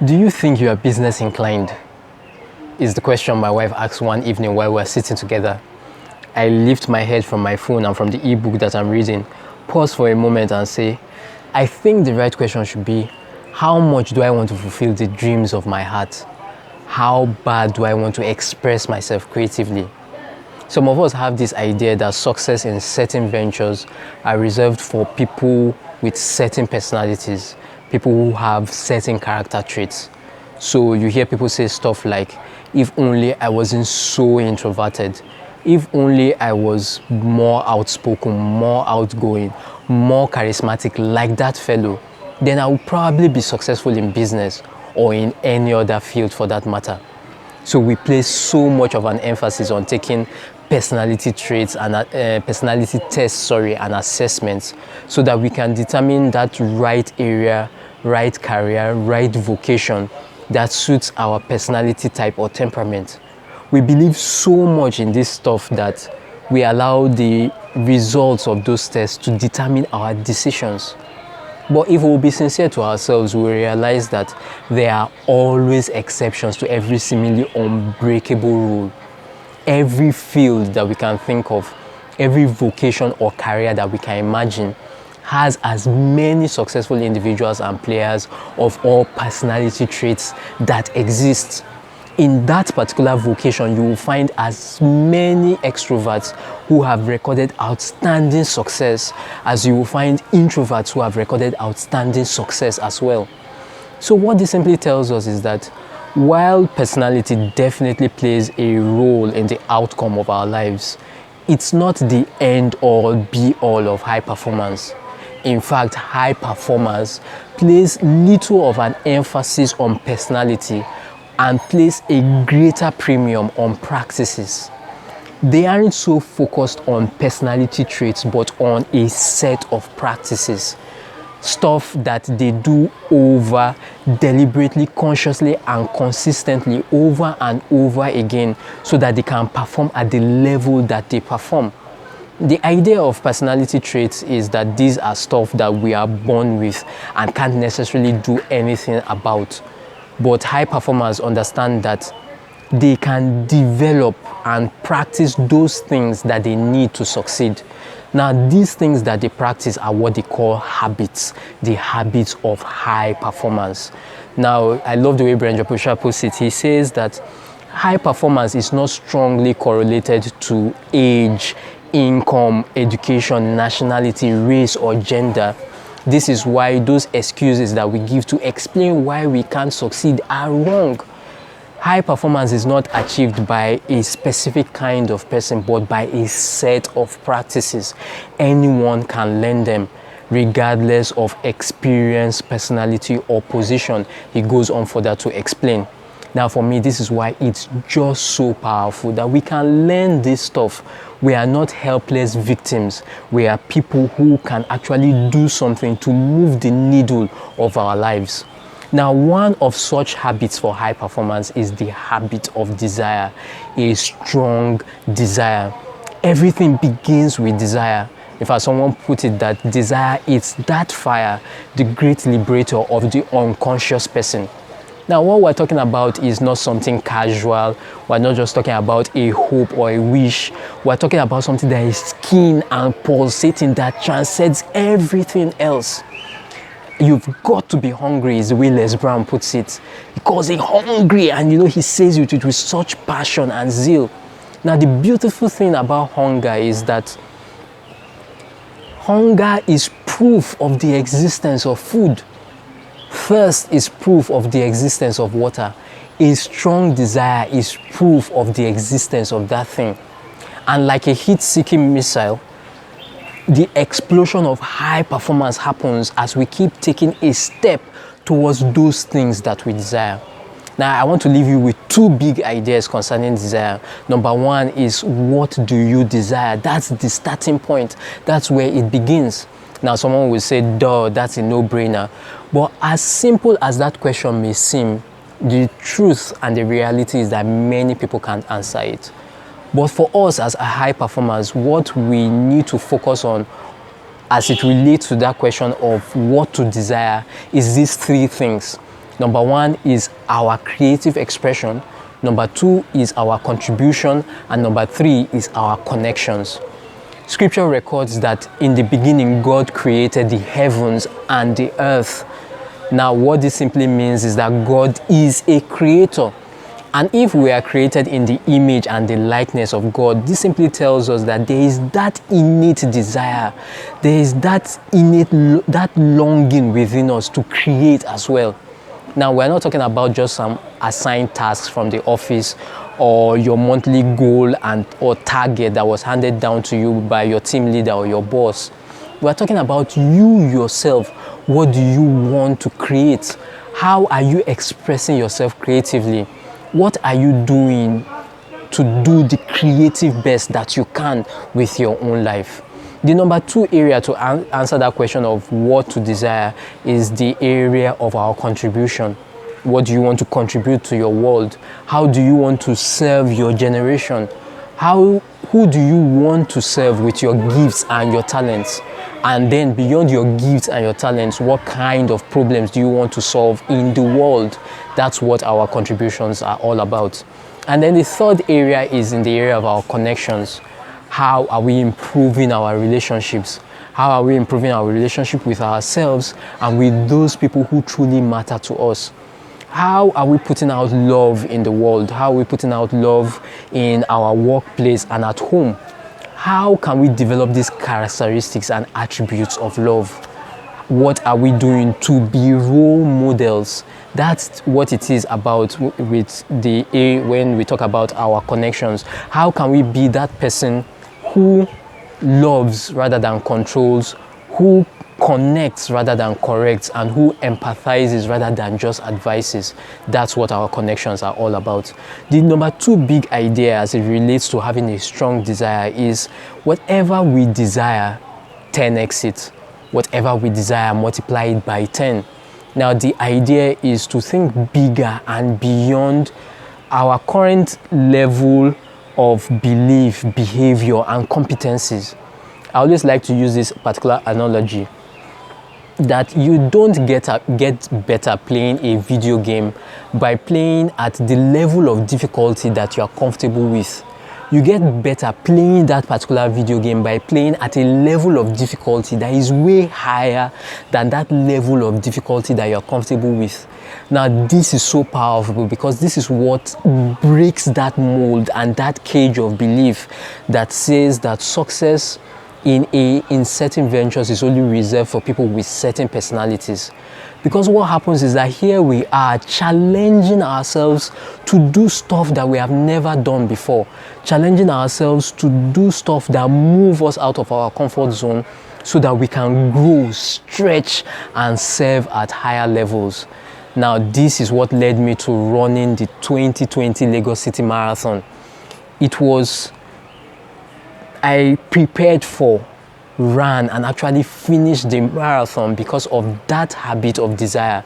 Do you think you are business inclined? Is the question my wife asked one evening while we were sitting together. I lift my head from my phone and from the ebook that I'm reading, pause for a moment and say, I think the right question should be, how much do I want to fulfill the dreams of my heart? How bad do I want to express myself creatively? Some of us have this idea that success in certain ventures are reserved for people with certain personalities, people who have certain character traits. So you hear people say stuff like, if only I wasn't so introverted, if only I was more outspoken, more outgoing, more charismatic like that fellow, then I would probably be successful in business or in any other field for that matter. So we place so much of an emphasis on taking personality traits and personality tests, and assessments, so that we can determine that right area, right career, right vocation that suits our personality type or temperament. We believe so much in this stuff that we allow the results of those tests to determine our decisions. But if we'll be sincere to ourselves, we realize that there are always exceptions to every seemingly unbreakable rule. Every field that we can think of, every vocation or career that we can imagine has as many successful individuals and players of all personality traits that exist. In that particular vocation, you will find as many extroverts who have recorded outstanding success as you will find introverts who have recorded outstanding success as well. So what this simply tells us is that while personality definitely plays a role in the outcome of our lives, it's not the end all be all of high performance. In fact, high performers place little of an emphasis on personality and place a greater premium on practices. They aren't so focused on personality traits but on a set of practices. Stuff that they do over, deliberately, consciously and consistently over and over again so that they can perform at the level that they perform. The idea of personality traits is that these are stuff that we are born with and can't necessarily do anything about. But high performers understand that they can develop and practice those things that they need to succeed. Now, these things that they practice are what they call habits, the habits of high performance. Now, I love the way Brenda Pusha puts it. He says that high performance is not strongly correlated to age, income, education, nationality, race, or gender. This is why those excuses that we give to explain why we can't succeed are wrong. High performance is not achieved by a specific kind of person, but by a set of practices. Anyone can learn them, regardless of experience, personality, or position. He goes on further to explain. Now, for me, this is why it's just so powerful that we can learn this stuff. We are not helpless victims. We are people who can actually do something to move the needle of our lives. Now, one of such habits for high performance is the habit of desire, a strong desire. Everything begins with desire. In fact, someone put it that desire is that fire, the great liberator of the unconscious person. Now, what we're talking about is not something casual. We're not just talking about a hope or a wish. We're talking about something that is keen and pulsating, that transcends everything else. You've got to be hungry, is the way Les Brown puts it. He calls it hungry, and he says it with such passion and zeal. Now, the beautiful thing about hunger is that hunger is proof of the existence of food. Thirst is proof of the existence of water. A strong desire is proof of the existence of that thing. And like a heat-seeking missile, the explosion of high performance happens as we keep taking a step towards those things that we desire. Now, I want to leave you with two big ideas concerning desire. Number one is, what do you desire? That's the starting point. That's where it begins. Now, someone will say, duh, that's a no-brainer. But as simple as that question may seem, the truth and the reality is that many people can't answer it. But for us as high performers, what we need to focus on as it relates to that question of what to desire is these three things. Number one is our creative expression. Number two is our contribution. And number three is our connections. Scripture records that in the beginning, God created the heavens and the earth. Now, what this simply means is that God is a creator. And if we are created in the image and the likeness of God, this simply tells us that there is that innate desire, there is that innate, that longing within us to create as well. Now, we're not talking about just some assigned tasks from the office or your monthly goal or target that was handed down to you by your team leader or your boss. We're talking about you yourself. What do you want to create? How are you expressing yourself creatively? What are you doing to do the creative best that you can with your own life? The number two area to answer that question of what to desire is the area of our contribution. What do you want to contribute to your world? How do you want to serve your generation? Who do you want to serve with your gifts and your talents? And then beyond your gifts and your talents, what kind of problems do you want to solve in the world? That's what our contributions are all about. And then the third area is in the area of our connections. How are we improving our relationships? How are we improving our relationship with ourselves and with those people who truly matter to us? How are we putting out love in the world? How are we putting out love in our workplace and at home? How can we develop these characteristics and attributes of love? What are we doing to be role models? That's what it is about when we talk about our connections. How can we be that person who loves rather than controls, who connects rather than corrects, and who empathizes rather than just advises? That's what our connections are all about. The number two big idea as it relates to having a strong desire is whatever we desire, 10x it. Whatever we desire, multiply it by 10. Now, the idea is to think bigger and beyond our current level of belief, behavior, and competencies. I always like to use this particular analogy that you don't get better playing a video game by playing at the level of difficulty that you are comfortable with. You get better playing that particular video game by playing at a level of difficulty that is way higher than that level of difficulty that you're comfortable with. Now, this is so powerful because this is what breaks that mold and that cage of belief that says that success in certain ventures is only reserved for people with certain personalities. Because what happens is that here we are challenging ourselves to do stuff that we have never done before, challenging ourselves to do stuff that move us out of our comfort zone so that we can grow, stretch, and serve at higher levels. Now, this is what led me to running the 2020 Lagos City Marathon. I prepared for, ran, and actually finished the marathon because of that habit of desire.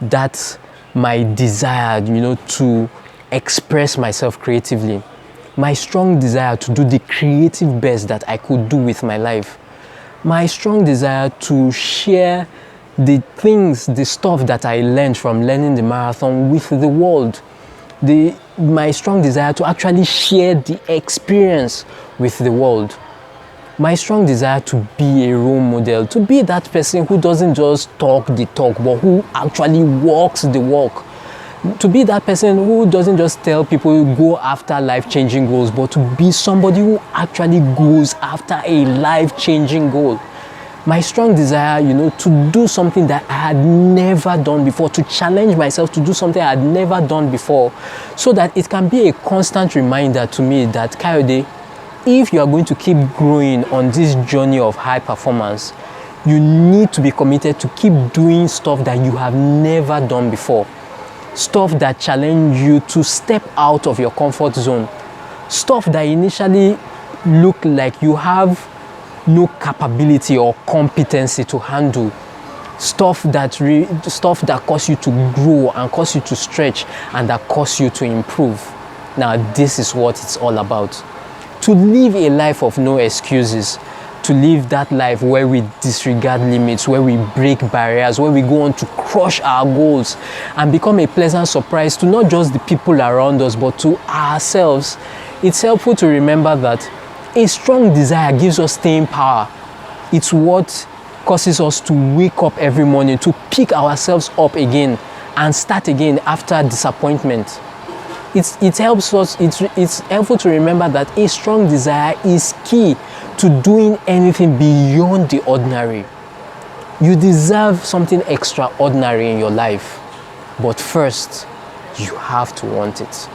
That's my desire, to express myself creatively. My strong desire to do the creative best that I could do with my life. My strong desire to share the stuff that I learned from learning the marathon with the world. My strong desire to actually share the experience with the world. My strong desire to be a role model, to be that person who doesn't just talk the talk, but who actually walks the walk. To be that person who doesn't just tell people go after life-changing goals, but to be somebody who actually goes after a life-changing goal. My strong desire, to do something that I had never done before, to challenge myself to do something I had never done before, so that it can be a constant reminder to me that, Kayode, if you are going to keep growing on this journey of high performance, you need to be committed to keep doing stuff that you have never done before. Stuff that challenge you to step out of your comfort zone. Stuff that initially look like you have no capability or competency to handle. Stuff that cause you to grow and cause you to stretch and that cause you to improve. Now, this is what it's all about. To live a life of no excuses, to live that life where we disregard limits, where we break barriers, where we go on to crush our goals and become a pleasant surprise to not just the people around us, but to ourselves. It's helpful to remember that a strong desire gives us staying power. It's what causes us to wake up every morning, to pick ourselves up again and start again after disappointment. It's helpful to remember that a strong desire is key to doing anything beyond the ordinary. You deserve something extraordinary in your life, but first, you have to want it.